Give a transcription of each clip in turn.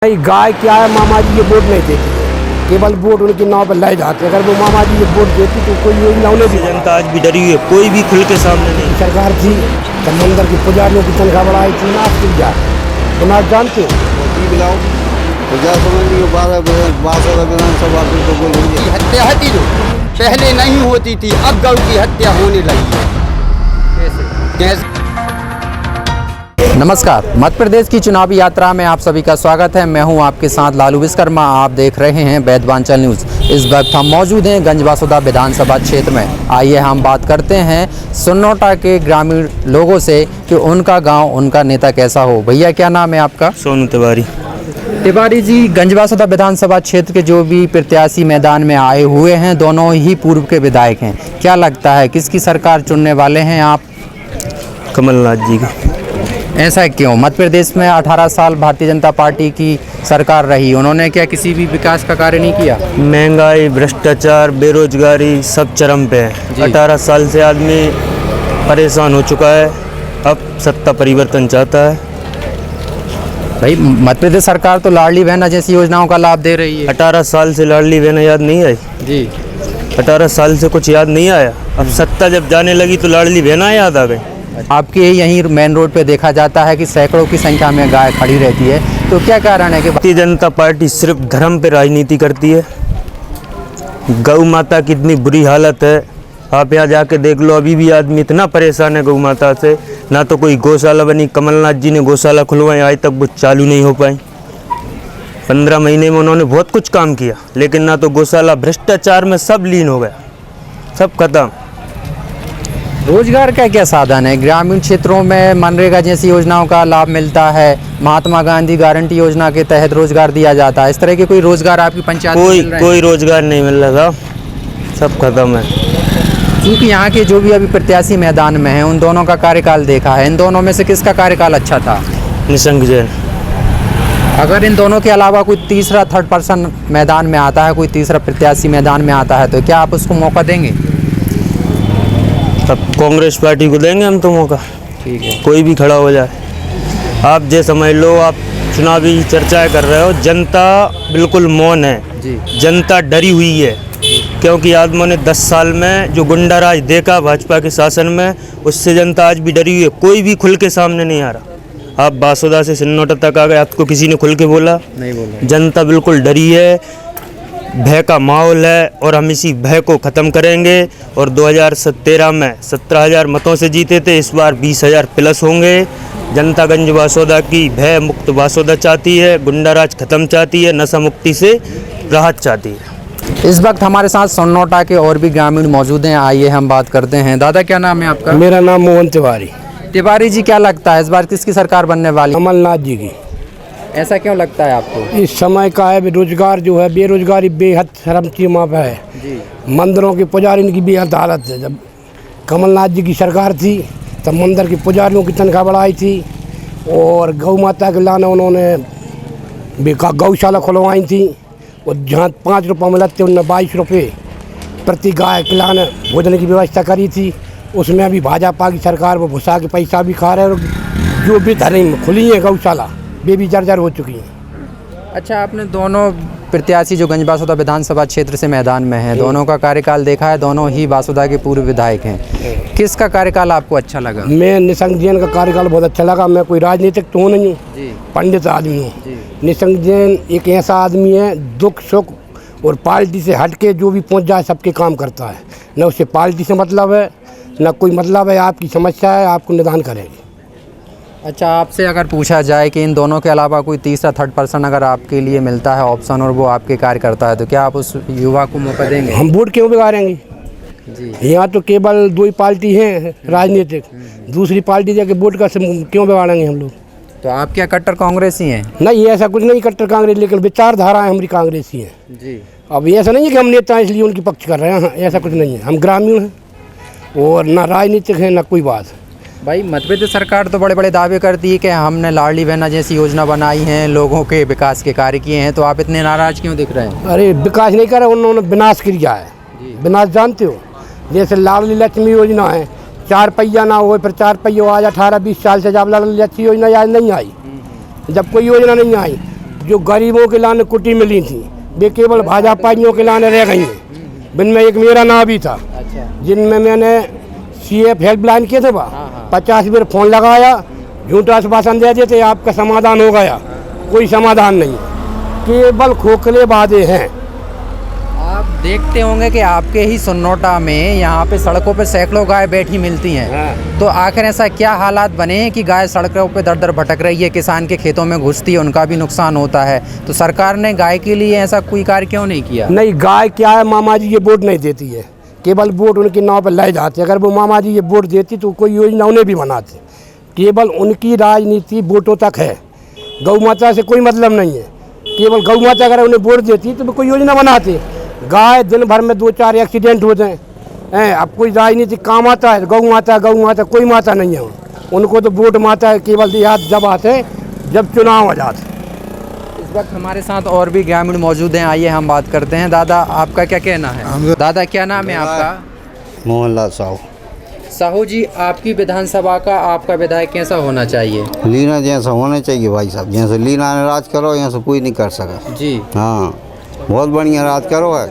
नहीं, गाय क्या है, मामा जी ये वोट नहीं देती, केवल वोट उनके नाव पर लाई जाते। अगर वो मामा जी ये वोट देती तो कोई योजना उन्हें भी। जनता आज भी डरी हुई है, कोई भी खुल के सामने नहीं। सरकार थी तो मंदिर के पुजारियों की तनख्वाह बढ़ाई थी ना, आपकी जा तुम आप जानते हो। हत्या हटी जो पहले नहीं होती थी, अब गौ की हत्या होने लगी है। कैसे? नमस्कार, मध्य प्रदेश की चुनावी यात्रा में आप सभी का स्वागत है। मैं हूं आपके साथ लालू विश्वकर्मा। आप देख रहे हैं वैधवांचल न्यूज़। इस वक्त हम मौजूद हैं गंजबासौदा विधानसभा क्षेत्र में। आइए हम बात करते हैं सुन्नोटा के ग्रामीण लोगों से कि उनका गांव, उनका नेता कैसा हो। भैया क्या नाम है आपका? सोनू तिवारी। तिवारी जी, गंजबासौदा विधानसभा क्षेत्र के जो भी प्रत्याशी मैदान में आए हुए हैं, दोनों ही पूर्व के विधायक हैं। क्या लगता है किसकी सरकार चुनने वाले हैं आप? कमलनाथ जी का। ऐसा क्यों? मध्य प्रदेश में 18 साल भारतीय जनता पार्टी की सरकार रही, उन्होंने क्या किसी भी विकास का कार्य नहीं किया? महंगाई, भ्रष्टाचार, बेरोजगारी सब चरम पे है। 18 साल से आदमी परेशान हो चुका है, अब सत्ता परिवर्तन चाहता है। भाई, मध्य प्रदेश सरकार तो लाडली बहना जैसी योजनाओं का लाभ दे रही है। 18 साल से लाडली बहना याद नहीं आई जी। 18 साल से कुछ याद नहीं आया। अब सत्ता जब जाने लगी तो लाडली बहना याद आ गई। आपके यहीं मेन रोड पे देखा जाता है कि सैकड़ों की संख्या में गाय खड़ी रहती है, तो क्या कारण है कि भारतीय जनता पार्टी सिर्फ धर्म पे राजनीति करती है? गौ माता की इतनी बुरी हालत है, आप यहाँ जाके देख लो। अभी भी आदमी इतना परेशान है गौ माता से। ना तो कोई गौशाला बनी, कमलनाथ जी ने गौशाला खुलवाई, आज तक वो चालू नहीं हो पाई। 15 महीने में उन्होंने बहुत कुछ काम किया, लेकिन ना तो गौशाला, भ्रष्टाचार में सब लीन हो गया, सब खत्म। रोजगार का क्या साधन है? ग्रामीण क्षेत्रों में मनरेगा जैसी योजनाओं का लाभ मिलता है, महात्मा गांधी गारंटी योजना के तहत रोजगार दिया जाता है। इस तरह के कोई रोजगार आपकी पंचायत में मिल रहे हैं? कोई रोजगार नहीं मिल रहा, सब खत्म है। क्योंकि यहाँ के जो भी अभी प्रत्याशी मैदान में हैं, उन दोनों का कार्यकाल देखा है, इन दोनों में से किसका कार्यकाल अच्छा था? निशंक जैन। अगर इन दोनों के अलावा कोई तीसरा थर्ड पर्सन मैदान में आता है, कोई तीसरा प्रत्याशी मैदान में आता है, तो क्या आप उसको मौका देंगे? तब कांग्रेस पार्टी को देंगे हम तो मौका। ठीक है। कोई भी खड़ा हो जाए। आप जे समझ लो, आप चुनावी चर्चाएं कर रहे हो, जनता बिल्कुल मौन है जी। जनता डरी हुई है, क्योंकि आदमियों ने 10 साल में जो गुंडा राज देखा भाजपा के शासन में, उससे जनता आज भी डरी हुई है। कोई भी खुल के सामने नहीं आ रहा। आप बासौदा से सुन्नोटा तक आ गए, आपको किसी ने खुल के बोला? नहीं बोला। जनता बिल्कुल डरी है, भय का माहौल है, और हम इसी भय को ख़त्म करेंगे। और 2013 में 17,000 मतों से जीते थे, इस बार 20,000 प्लस होंगे। जनता गंजबासौदा की भय मुक्त बासौदा चाहती है, गुंडाराज खत्म चाहती है, नशा मुक्ति से राहत चाहती है। इस वक्त हमारे साथ सुन्नोटा के और भी ग्रामीण मौजूद हैं, आइए हम बात करते हैं। दादा क्या नाम है आपका? मेरा नाम मोहन तिवारी। तिवारी जी, क्या लगता है इस बार किसकी सरकार बनने वाली? कमलनाथ जी की। ऐसा क्यों लगता है आपको? इस समय का है रोजगार जो है, बेरोजगारी बेहद शर्म सीमा पे है जी। मंदिरों के पुजारियों की बेहद हालत है। जब कमलनाथ जी की सरकार थी तब मंदिर के पुजारियों की तनख्वाह बढ़ाई थी, और गौ माता के लाने उन्होंने गौशाला खुलवाई थी, और जहाँ 5 रुपये मिलते थे उनने 22 रुपये प्रति गाय खिलाने भोजन की व्यवस्था करी थी। उसमें अभी भाजपा की सरकार वो घुसा के पैसा भी खा रहे हैं, और जो भी धनी खुली है गौशाला वे भी जर्जर हो चुकी हैं। अच्छा, आपने दोनों प्रत्याशी जो गंजबासौदा विधानसभा क्षेत्र से मैदान में हैं, दोनों का कार्यकाल देखा है, दोनों ही बासौदा के पूर्व विधायक हैं। किसका कार्यकाल आपको अच्छा लगा? मैं निशंक जैन का कार्यकाल बहुत अच्छा लगा। मैं कोई राजनीतिक तो हूँ नहीं, पंडित आदमी हूँ। निशंक जैन एक ऐसा आदमी है, दुख सुख और पार्टी से हट के जो भी पहुँच जाए सबके काम करता है। न उससे पार्टी से मतलब है, न कोई मतलब है। आपकी समस्या है, आपको निदान करेगी। अच्छा, आपसे अगर पूछा जाए कि इन दोनों के अलावा कोई तीसरा थर्ड पर्सन अगर आपके लिए मिलता है ऑप्शन, और वो आपके कार्य करता है, तो क्या आप उस युवा को मौका देंगे? हम वोट क्यों बिगाड़ेंगे जी। यहाँ तो केवल 2 ही पार्टी है राजनीतिक, दूसरी पार्टी जाके वोट का क्यों बिगाड़ेंगे हम लोग? तो आप क्या कट्टर कांग्रेसी हैं? नहीं, ऐसा कुछ नहीं कट्टर कांग्रेस, लेकिन विचारधारा हमारी कांग्रेसी है जी। अब ऐसा नहीं है कि हम नेता हैं इसलिए उनकी पक्ष कर रहे हैं, ऐसा कुछ नहीं है। हम ग्रामीण हैं और ना राजनीतिक हैं ना कोई बात। भाई, मध्य प्रदेश सरकार तो बड़े बड़े दावे करती है कि हमने लाडली बहना जैसी योजना बनाई है, लोगों के विकास के कार्य किए हैं, तो आप इतने नाराज क्यों दिख रहे हैं? अरे विकास नहीं करे, उन्होंने विनाश किया है। विनाश जानते हो? जैसे लाडली लक्ष्मी योजना है, 4 पहिया ना हो, फिर 4 पहिया आज 18-20 साल से जब लाडली लक्ष्मी योजना आज नहीं आई, जब कोई योजना नहीं आई जो गरीबों के लाने कुटी मिली थी वे केवल भाजपाइयों के लाने रह गई हैं। जिनमें एक मेरा नाम भी था, जिनमें मैंने CF हेल्पलाइन किए थे, 50 बार फ़ोन लगाया, झूठा आश्वासन दे देते आपका समाधान हो गया, कोई समाधान नहीं, केवल खोखले वादे हैं। आप देखते होंगे कि आपके ही सुन्नोटा में यहाँ पे सड़कों पे सैकड़ों गाय बैठी मिलती हैं। तो आखिर ऐसा क्या हालात बने हैं कि गाय सड़कों पे दर दर भटक रही है, किसान के खेतों में घुसती है, उनका भी नुकसान होता है। तो सरकार ने गाय के लिए ऐसा कोई कार्य क्यों नहीं किया? नहीं, गाय क्या है, मामा जी ये वोट नहीं देती है, केवल वोट उनके नाव पर ले जाते। अगर वो मामा जी ये वोट देती तो कोई योजना उन्हें भी बनाते। केवल उनकी राजनीति वोटों तक है, गौ माता से कोई मतलब नहीं है। केवल गौ माता अगर उन्हें वोट देती तो वो कोई योजना बनाते। गाय दिन भर में 2-4 एक्सीडेंट होते हैं। अब कोई राजनीतिक काम आता है, गौ माता कोई माता नहीं है उनको तो वोट माता है केवल याद जब आते जब चुनाव आ जाते। इस वक्त हमारे साथ और भी ग्रामीण मौजूद हैं, आइए हम बात करते हैं। दादा, आपका क्या कहना है? दादा, क्या नाम है आपका? मोहनलाल साहू। साहू जी, आपकी विधानसभा का आपका विधायक कैसा होना चाहिए? लीना जैसा होना चाहिए भाई साहब, जैसे लीना ने राज करो यहाँ से कोई नहीं कर सका जी। हाँ, बहुत बढ़िया राज करो है।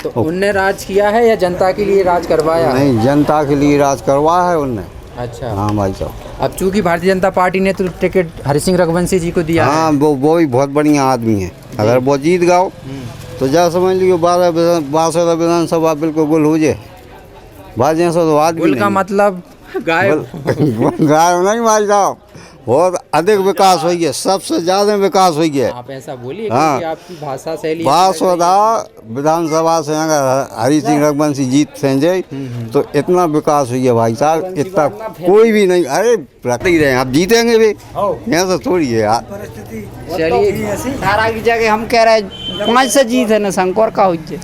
तो उनने राज किया है या जनता के लिए राज करवाया? नहीं, जनता के लिए राज करवाया है उनने। अच्छा। हाँ भाई साहब। अब चूंकि भारतीय जनता पार्टी ने तो टिकट हरि सिंह रघुवंशी जी को दिया हाँ, है। वो भी बहुत बढ़िया आदमी है। अगर वो जीत गाओ तो जा समझ लियो 12 विधानसभा बिल्कुल गुल हो जाए। भाजपा से तो आदमी गुल का मतलब गायब गायब नहीं भाई साहब, बहुत अधिक विकास हुई है, सबसे ज्यादा विकास हुई है। आप ऐसा बोलिए हाँ। कि आपकी भाषा शैली बासोदा विधानसभा से अगर हरि सिंह रघुवंशी जीत संजय तो इतना विकास हुई है भाई साहब, इतना कोई भी नहीं। अरे रहते ही रहे, आप जीतेंगे भी, यहाँ से थोड़ी है यार। चलिए, सारा की जगह हम कह रहे हैं 5 से जीत है ना, शंकर का हो जाए।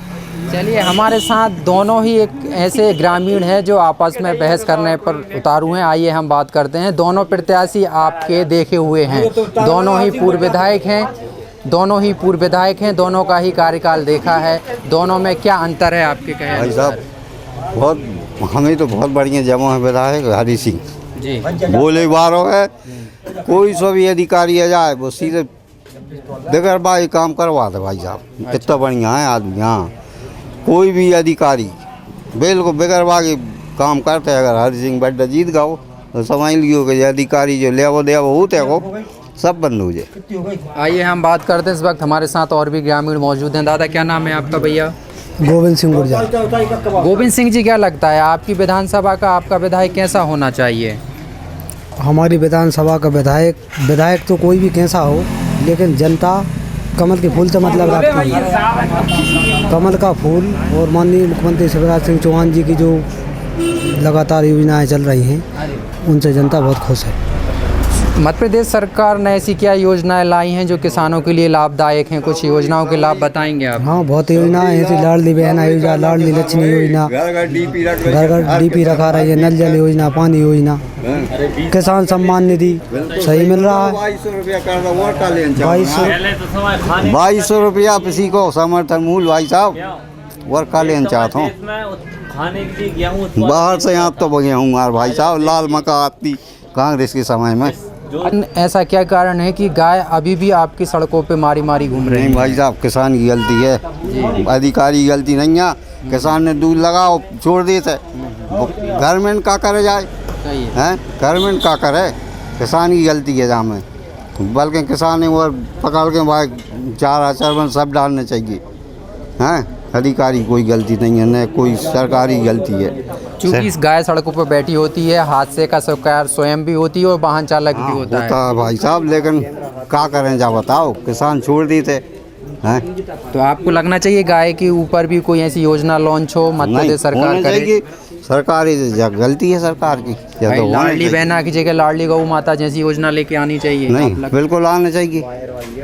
चलिए, हमारे साथ दोनों ही एक ऐसे ग्रामीण हैं जो आपस में बहस करने पर उतारू हैं। आइए हम बात करते हैं। दोनों प्रत्याशी आपके देखे हुए हैं, दोनों ही पूर्व विधायक हैं, दोनों का ही कार्यकाल देखा है। दोनों में क्या अंतर है आपके कहने भाई अनुसार? साहब बहुत, हमें तो बहुत बढ़िया जमा है विधायक हरि सिंह जी। बोले बारो है, कोई सो भी अधिकारी आ जाए वो सीधे बगैर बाई काम करवा दे भाई साहब। इतना बढ़िया है आदमी। हाँ, कोई भी अधिकारी बिल्कुल बगैर बागी काम करते हैं। अगर हरि सिंह बड्डा जीत गाओ तो समझ लियो कि अधिकारी जो ले वो होते हो सब बंद हो जाए। आइए हम बात करते हैं। इस वक्त हमारे साथ और भी ग्रामीण मौजूद हैं। दादा, क्या नाम है आपका? भैया गोविंद सिंह गुर्जर। गोविंद सिंह जी, क्या लगता है आपकी विधानसभा का आपका विधायक कैसा होना चाहिए? हमारी विधानसभा का विधायक तो कोई भी कैसा हो, लेकिन जनता कमल के फूल से मतलब रखती है। कमल का फूल और माननीय मुख्यमंत्री शिवराज सिंह चौहान जी की जो लगातार योजनाएं चल रही हैं उनसे जनता बहुत खुश है। मध्य प्रदेश सरकार ने ऐसी क्या योजनाएं लाई हैं जो किसानों के लिए लाभदायक हैं? कुछ योजनाओं के लाभ बताएंगे आप? हाँ, बहुत योजनाएं हैं। लाडली बहन योजना, लाडली लक्ष्मी योजना, घर घर डीपी रखा रही है, नल जल योजना, पानी योजना, किसान सम्मान निधि सही मिल रहा है। 2200 रुपया किसी को समर्थन मूल्य भाई साहब और का लेना चाहता हूँ। बाहर से यहाँ तो गेहूँ यार भाई साहब, लाल मक्का आती कांग्रेस के समय में। ऐसा क्या कारण है कि गाय अभी भी आपकी सड़कों पे मारी मारी घूम रही है? नहीं भाई साहब, किसान की गलती है, अधिकारी की गलती नहीं है। किसान ने दूध लगाओ छोड़ देते, गवर्नमेंट का करे जाए हैं, गवर्नमेंट का करे, किसान की गलती है जहाँ में। बल्कि किसान ने वो पकड़ के भाई चारा चरबन सब डालने चाहिए हैं। अधिकारी कोई गलती नहीं है, न कोई सरकारी गलती है। क्योंकि इस गाय सड़कों पर बैठी होती है, हादसे का शिकार स्वयं भी होती है और वाहन चालक भी होता है भाई साहब, लेकिन क्या करें जा बताओ, किसान छोड़ देते हैं। तो आपको लगना चाहिए गाय के ऊपर भी कोई ऐसी योजना लॉन्च हो, मध्य प्रदेश सरकार करे? सरकारी गलती है सरकार की। तो लाडली बहना की जगह लाडली गौ माता जैसी योजना लेके आनी चाहिए। नहीं, बिल्कुल आना चाहिए।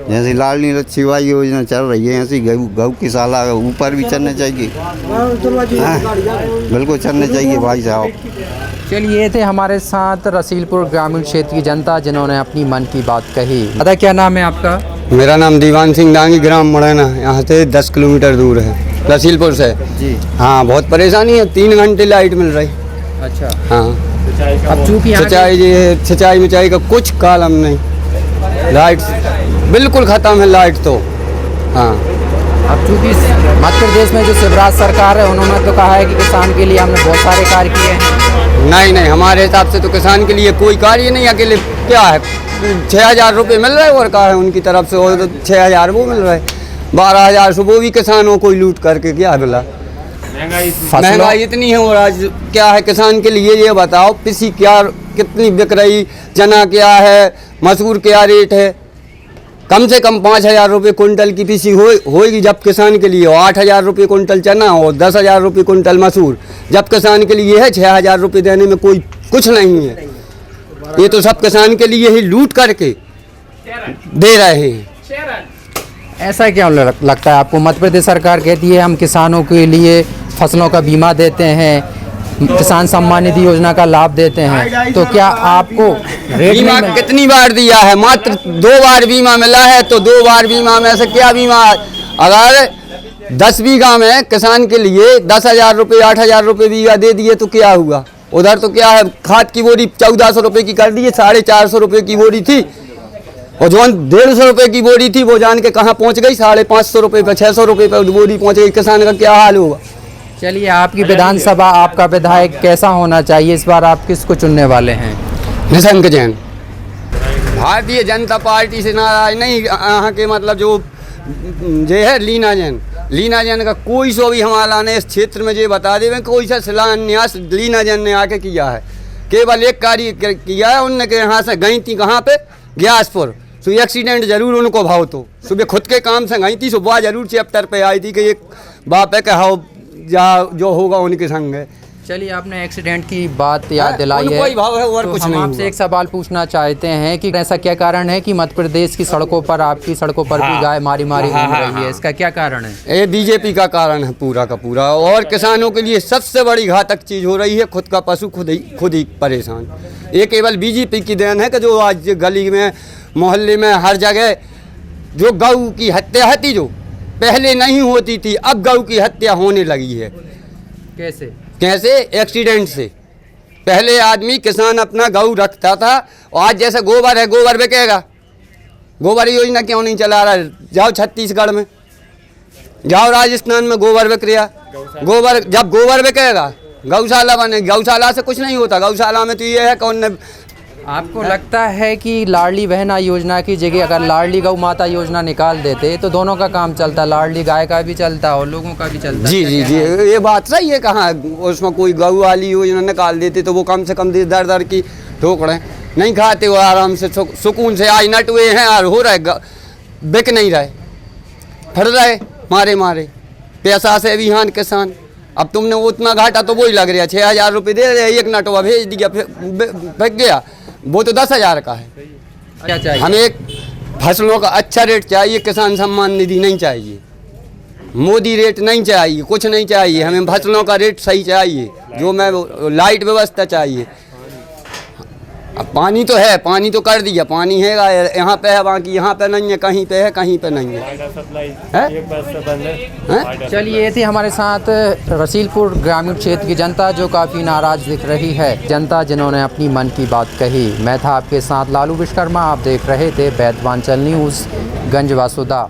जैसे लाडली लक्ष्मीबाई योजना चल रही है, ऐसी गौ की साला ऊपर भी चलने चाहिए। बिल्कुल चलने चाहिए भाई साहब। चलिए, ये थे हमारे साथ रसीलपुर ग्रामीण क्षेत्र की जनता जिन्होंने अपनी मन की बात कही। दादा, क्या नाम है आपका? मेरा नाम दीवान सिंह डांगी, ग्राम मुरैना, यहाँ से 10 किलोमीटर दूर है, रसीलपुर से जी। हाँ, बहुत परेशानी है, 3 घंटे लाइट मिल रही। अच्छा। हाँ, अब चूँकि सिंचाई मिचाई का कुछ कालम नहीं, लाइट बिल्कुल ख़त्म है लाइट तो। हाँ, अब चूंकि मध्य प्रदेश में जो शिवराज सरकार है उन्होंने तो कहा है कि किसान के लिए हमने बहुत सारे कार्य किए हैं। नहीं नहीं, हमारे हिसाब से तो किसान के लिए कोई कार्य नहीं। अकेले क्या है, 6,000 रुपये मिल रहे और कहा है उनकी तरफ से, और 6,000 वो मिल रहे, 12,000 से वो भी किसानों को लूट करके क्या मिला। महंगाई इतनी है। और आज क्या है किसान के लिए, ये बताओ पिसी क्या कितनी बिक रही, चना क्या है, मसूर क्या रेट है। कम से कम 5,000 रुपये कुंटल की पिसी होएगी जब किसान के लिए, और 8,000 रुपये कुंटल चना और 10,000 रुपये कुंटल मसूर जब किसान के लिए है। 6,000 रुपये देने में कोई कुछ नहीं है। ये तो सब किसान के लिए ही लूट करके दे रहे हैं। ऐसा क्यों लगता है आपको? मध्य प्रदेश सरकार कहती है हम किसानों के लिए फसलों का बीमा देते हैं, किसान सम्मान निधि योजना का लाभ देते हैं, तो क्या आपको बीमा कितनी बार दिया है? मात्र 2 बार बीमा मिला है। तो 2 बार बीमा में से क्या बीमा, अगर 10 बीघा में किसान के लिए 10,000 रुपये 8,000 रुपये बीघा दे दिए तो क्या हुआ? उधर तो क्या है, खाद की बोरी 1,400 रुपये की कर दी है, 450 रुपये की बोरी थी, और जो 150 रुपये की बोरी थी वो जान के कहाँ पहुँच गई, 550 रुपये पर 600 रुपये पर बोरी पहुँच गई। किसान का क्या हाल होगा? चलिए, आपकी विधानसभा, आपका विधायक कैसा होना चाहिए? इस बार आप किसको चुनने वाले हैं? निशंक जैन। भारतीय जनता पार्टी से नाराज नहीं, यहाँ के मतलब जो है लीना जैन का कोई सो भी हमारा ने इस क्षेत्र में ये बता देवे कोई सा शिलान्यास लीना जैन ने आके किया है। केवल एक कार्य किया है उनने, के यहाँ से गई थी कहाँ पे, ग्यासपुर। सो एक्सीडेंट जरूर उनको भाव, तो सुबह खुद के काम से गई थी, सुबह जरूर चैप्टर पे आई थी कि एक बाप है कहा जो होगा उनके संग है। चलिए, आपने एक्सीडेंट की बात याद दिलाई है, भाव है और तो कुछ हम नहीं आपसे एक सवाल पूछना चाहते हैं कि ऐसा क्या कारण है कि मध्य प्रदेश की सड़कों पर, आपकी सड़कों पर भी गाय मारी घूम रही है? इसका क्या कारण है? ये बीजेपी का कारण है पूरा का पूरा। और किसानों के लिए सबसे बड़ी घातक चीज़ हो रही है, खुद का पशु खुद ही परेशान। ये केवल बीजेपी की देन है कि जो आज गली में मोहल्ले में हर जगह जो गऊ की हत्या थी, जो पहले नहीं होती थी, अब गऊ की हत्या होने लगी है। कैसे? एक्सीडेंट से। पहले आदमी किसान अपना गऊ रखता था, और आज जैसे गोबर है, गोबर बिकेगा। गोबर योजना क्यों नहीं चला रहा? जाओ छत्तीसगढ़ में, जाओ राजस्थान में, गोबर बिक रहा। गोबर जब गोबर बिकेगा, गौशाला बने, गौशाला से कुछ नहीं होता। गौशाला में तो ये है कौन ने। आपको लगता है कि लाडली बहना योजना की जगह अगर लाडली गौ माता योजना निकाल देते तो दोनों का काम चलता, लाडली गाय का भी चलता और लोगों का भी चलता? जी, ये बात सही है। कहाँ उसमें कोई गऊ वाली योजना निकाल देते तो वो कम से कम दर की ठोकरें नहीं खाते, वो आराम से सुकून से आज नट हुए हैं और हो रहे, बिक नहीं रहे, फट रहे मारे पैसा से भी हान किसान। अब तुमने उतना घाटा तो वही लग रहा, 6,000 रुपये दे रहे, एक नटवा भेज दिया, बिक गया। वो तो 10,000 का है। क्या चाहिए? हमें एक फसलों का अच्छा रेट चाहिए, किसान सम्मान निधि नहीं चाहिए, मोदी रेट नहीं चाहिए, कुछ नहीं चाहिए। हमें फसलों का रेट सही चाहिए, जो मैं लाइट व्यवस्था चाहिए। अब पानी तो है, पानी तो कर दिया, पानी है यहाँ पे है, बाकी यहाँ पे नहीं है, कहीं पे है, कहीं पे नहीं है। चलिए, ये थी हमारे साथ रसीलपुर ग्रामीण क्षेत्र की जनता जो काफ़ी नाराज़ दिख रही है, जनता जिन्होंने अपनी मन की बात कही। मैं था आपके साथ लालू विश्वकर्मा, आप देख रहे थे बैदवांचल न्यूज़, गंज वासुदा।